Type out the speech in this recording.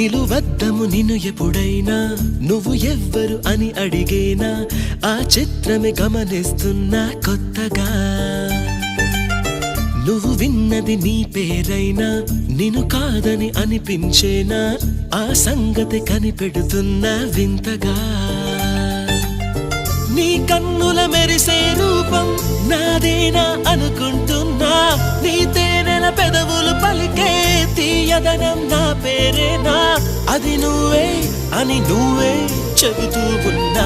పిలువద్దము నిన్ను ఎప్పుడైనా నువ్వు ఎవ్వరు అని అడిగేనా ఆ చిత్రమే గమనిస్తున్నా కొత్తగా నువ్వు విన్నది నీ పేరైనా నిన్ను కాదని అనిపించేనా ఆ సంగతి కనిపెడుతున్నా వింతగా నీ కన్నుల మెరిసే రూపం నాదేనా అనుకుంటున్నా నీ తేనెల పెదవులు పలికే తీయదనం నా పేరేనా అది నువ్వే అని నువ్వే చెబుతూ ఉన్నా